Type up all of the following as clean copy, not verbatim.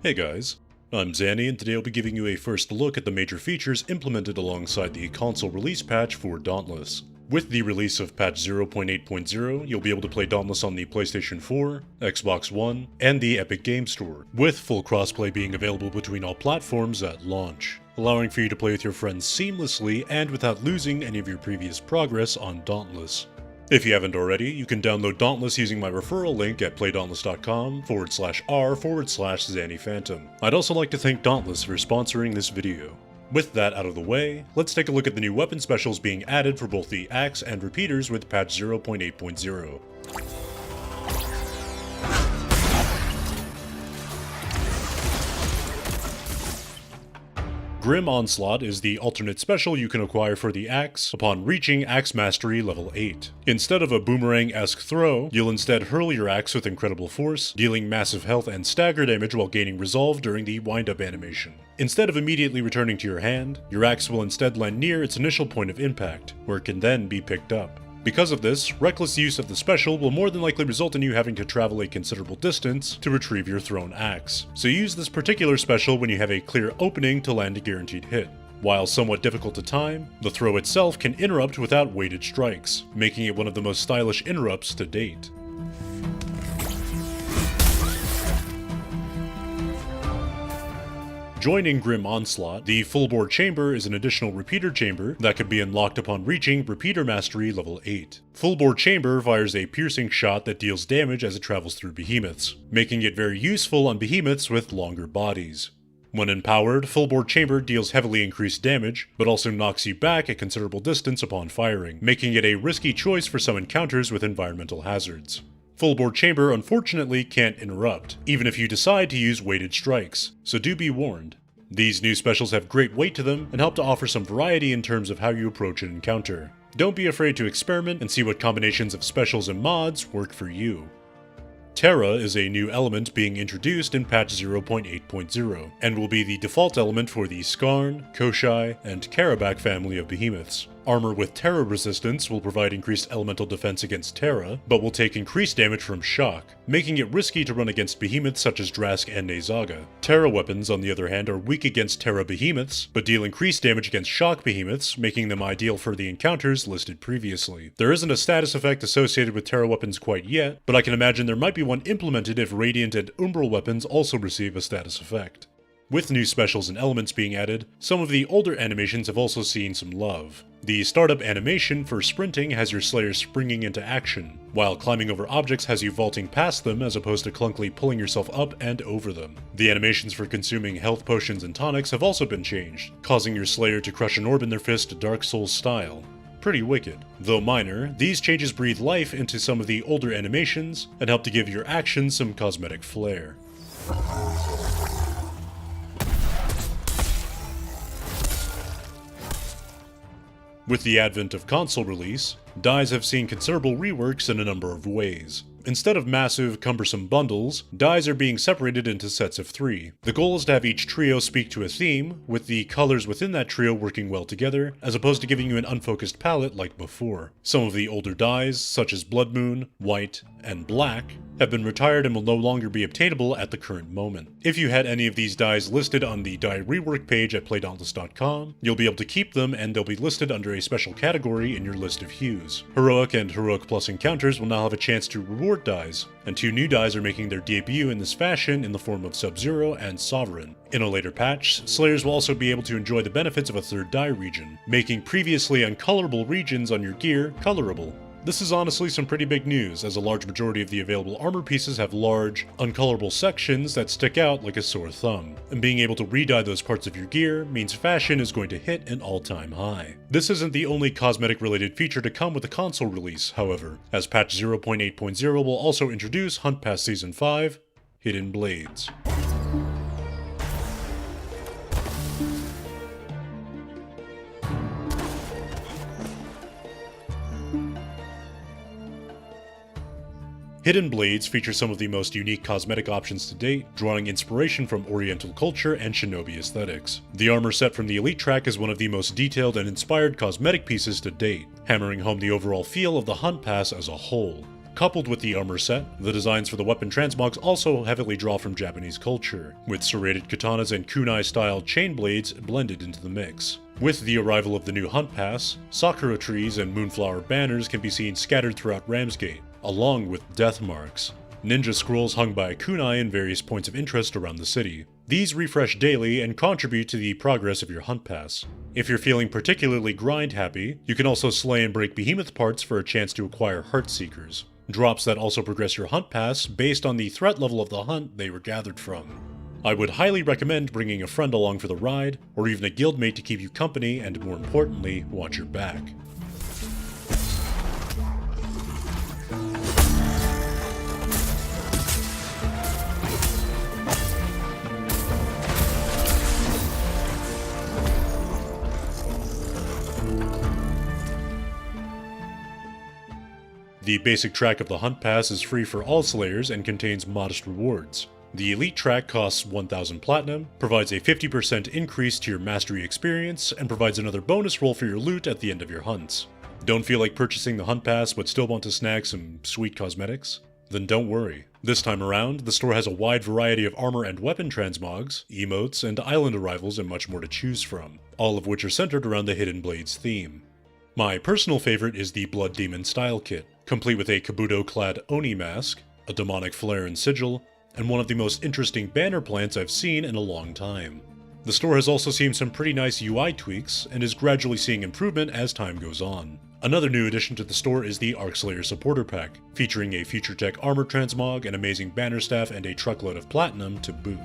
Hey guys, I'm Zanny and today I'll be giving you a first look at the major features implemented alongside the console release patch for Dauntless. With the release of patch 0.8.0, you'll be able to play Dauntless on the PlayStation 4, Xbox One, and the Epic Games Store, with full crossplay being available between all platforms at launch, allowing for you to play with your friends seamlessly and without losing any of your previous progress on Dauntless. If you haven't already, you can download Dauntless using my referral link at playdauntless.com/r/ZannyPhantom. I'd also like to thank Dauntless for sponsoring this video. With that out of the way, let's take a look at the new weapon specials being added for both the axe and repeaters with patch 0.8.0. Grim Onslaught is the alternate special you can acquire for the axe upon reaching Axe Mastery level 8. Instead of a boomerang-esque throw, you'll instead hurl your axe with incredible force, dealing massive health and stagger damage while gaining resolve during the wind-up animation. Instead of immediately returning to your hand, your axe will instead land near its initial point of impact, where it can then be picked up. Because of this, reckless use of the special will more than likely result in you having to travel a considerable distance to retrieve your thrown axe. So use this particular special when you have a clear opening to land a guaranteed hit. While somewhat difficult to time, the throw itself can interrupt without weighted strikes, making it one of the most stylish interrupts to date. Joining Grim Onslaught, the full-bore chamber is an additional repeater chamber that can be unlocked upon reaching Repeater Mastery level 8. Full-bore chamber fires a piercing shot that deals damage as it travels through behemoths, making it very useful on behemoths with longer bodies. When empowered, full-bore chamber deals heavily increased damage, but also knocks you back a considerable distance upon firing, making it a risky choice for some encounters with environmental hazards. Full-bore chamber unfortunately can't interrupt, even if you decide to use weighted strikes, so do be warned. These new specials have great weight to them and help to offer some variety in terms of how you approach an encounter. Don't be afraid to experiment and see what combinations of specials and mods work for you. Terra is a new element being introduced in patch 0.8.0, and will be the default element for the Skarn, Koshai, and Karabakh family of behemoths. Armor with Terra resistance will provide increased elemental defense against Terra, but will take increased damage from shock, making it risky to run against behemoths such as Drask and Nezaga. Terra weapons, on the other hand, are weak against Terra behemoths, but deal increased damage against shock behemoths, making them ideal for the encounters listed previously. There isn't a status effect associated with Terra weapons quite yet, but I can imagine there might be one implemented if Radiant and Umbral weapons also receive a status effect. With new specials and elements being added, some of the older animations have also seen some love. The startup animation for sprinting has your Slayer springing into action, while climbing over objects has you vaulting past them as opposed to clunkily pulling yourself up and over them. The animations for consuming health potions and tonics have also been changed, causing your Slayer to crush an orb in their fist Dark Souls style. Pretty wicked. Though minor, these changes breathe life into some of the older animations and help to give your actions some cosmetic flair. With the advent of console release, dies have seen considerable reworks in a number of ways. Instead of massive, cumbersome bundles, dies are being separated into sets of 3. The goal is to have each trio speak to a theme, with the colors within that trio working well together, as opposed to giving you an unfocused palette like before. Some of the older dies, such as Blood Moon, White, and Black, have been retired and will no longer be obtainable at the current moment. If you had any of these dies listed on the die rework page at playdauntless.com, you'll be able to keep them and they'll be listed under a special category in your list of hues. Heroic and Heroic Plus encounters will now have a chance to reward dies, and 2 new dies are making their debut in this fashion in the form of Sub-Zero and Sovereign. In a later patch, Slayers will also be able to enjoy the benefits of a 3rd die region, making previously uncolorable regions on your gear colorable. This is honestly some pretty big news, as a large majority of the available armor pieces have large, uncolorable sections that stick out like a sore thumb, and being able to re-dye those parts of your gear means fashion is going to hit an all-time high. This isn't the only cosmetic-related feature to come with the console release, however, as patch 0.8.0 will also introduce Hunt Pass Season 5, Hidden Blades. Hidden Blades feature some of the most unique cosmetic options to date, drawing inspiration from Oriental culture and shinobi aesthetics. The armor set from the Elite track is one of the most detailed and inspired cosmetic pieces to date, hammering home the overall feel of the Hunt Pass as a whole. Coupled with the armor set, the designs for the weapon transmogs also heavily draw from Japanese culture, with serrated katanas and kunai-style chain blades blended into the mix. With the arrival of the new Hunt Pass, sakura trees and moonflower banners can be seen scattered throughout Ramsgate, along with death marks. Ninja scrolls hung by a kunai in various points of interest around the city. These refresh daily and contribute to the progress of your Hunt Pass. If you're feeling particularly grind-happy, you can also slay and break Behemoth parts for a chance to acquire Heartseekers, drops that also progress your Hunt Pass based on the threat level of the hunt they were gathered from. I would highly recommend bringing a friend along for the ride, or even a guildmate to keep you company and, more importantly, watch your back. The basic track of the Hunt Pass is free for all Slayers and contains modest rewards. The Elite track costs 1000 Platinum, provides a 50% increase to your Mastery experience, and provides another bonus roll for your loot at the end of your hunts. Don't feel like purchasing the Hunt Pass but still want to snag some sweet cosmetics? Then don't worry. This time around, the store has a wide variety of armor and weapon transmogs, emotes, and island arrivals and much more to choose from, all of which are centered around the Hidden Blades theme. My personal favorite is the Blood Demon style kit, complete with a Kabuto-clad Oni mask, a demonic flare and sigil, and one of the most interesting banner plants I've seen in a long time. The store has also seen some pretty nice UI tweaks, and is gradually seeing improvement as time goes on. Another new addition to the store is the Arcslayer Supporter Pack, featuring a Future Tech armor transmog, an amazing banner staff, and a truckload of platinum to boot.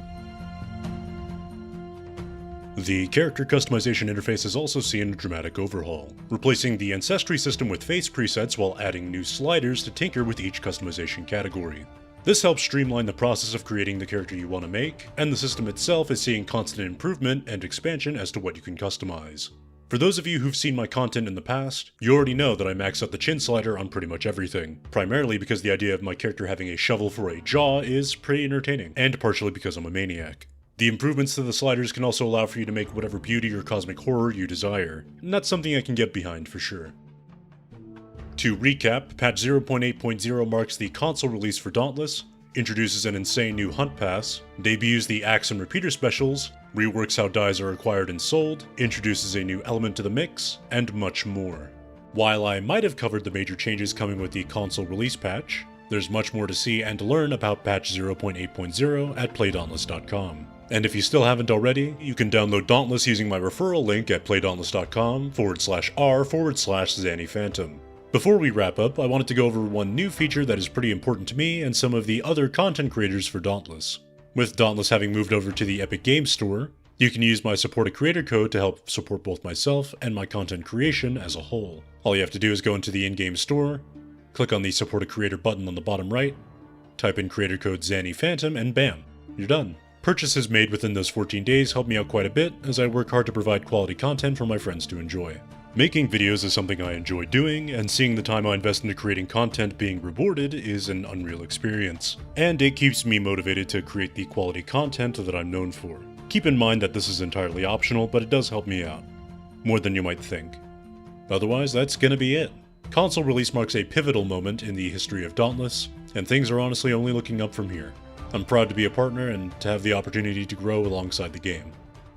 The character customization interface has also seen a dramatic overhaul, replacing the Ancestry system with face presets while adding new sliders to tinker with each customization category. This helps streamline the process of creating the character you want to make, and the system itself is seeing constant improvement and expansion as to what you can customize. For those of you who've seen my content in the past, you already know that I max out the chin slider on pretty much everything, primarily because the idea of my character having a shovel for a jaw is pretty entertaining, and partially because I'm a maniac. The improvements to the sliders can also allow for you to make whatever beauty or cosmic horror you desire, and that's something I can get behind for sure. To recap, patch 0.8.0 marks the console release for Dauntless, introduces an insane new Hunt Pass, debuts the Axe and Repeater specials, reworks how dies are acquired and sold, introduces a new element to the mix, and much more. While I might have covered the major changes coming with the console release patch, there's much more to see and to learn about patch 0.8.0 at playdauntless.com. And if you still haven't already, you can download Dauntless using my referral link at playdauntless.com/r/ZannyPhantom. Before we wrap up, I wanted to go over one new feature that is pretty important to me and some of the other content creators for Dauntless. With Dauntless having moved over to the Epic Games Store, you can use my Support a Creator code to help support both myself and my content creation as a whole. All you have to do is go into the in-game store, click on the Support a Creator button on the bottom right, type in creator code ZannyPhantom, and bam, you're done. Purchases made within those 14 days help me out quite a bit, as I work hard to provide quality content for my friends to enjoy. Making videos is something I enjoy doing, and seeing the time I invest into creating content being rewarded is an unreal experience. And it keeps me motivated to create the quality content that I'm known for. Keep in mind that this is entirely optional, but it does help me out. More than you might think. Otherwise, that's gonna be it. Console release marks a pivotal moment in the history of Dauntless, and things are honestly only looking up from here. I'm proud to be a partner and to have the opportunity to grow alongside the game.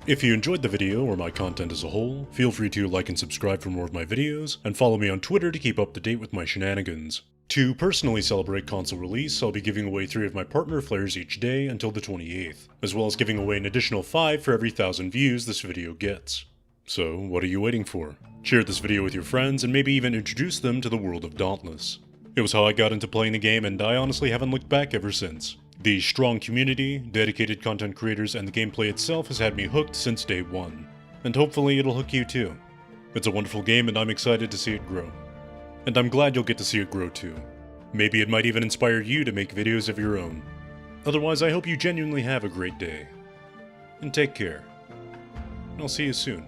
If you enjoyed the video or my content as a whole, feel free to like and subscribe for more of my videos, and follow me on Twitter to keep up to date with my shenanigans. To personally celebrate console release, I'll be giving away 3 of my partner flares each day until the 28th, as well as giving away an additional 5 for every 1,000 views this video gets. So, what are you waiting for? Share this video with your friends and maybe even introduce them to the world of Dauntless. It was how I got into playing the game, and I honestly haven't looked back ever since. The strong community, dedicated content creators, and the gameplay itself has had me hooked since day one. And hopefully it'll hook you too. It's a wonderful game and I'm excited to see it grow. And I'm glad you'll get to see it grow too. Maybe it might even inspire you to make videos of your own. Otherwise, I hope you genuinely have a great day. And take care. I'll see you soon.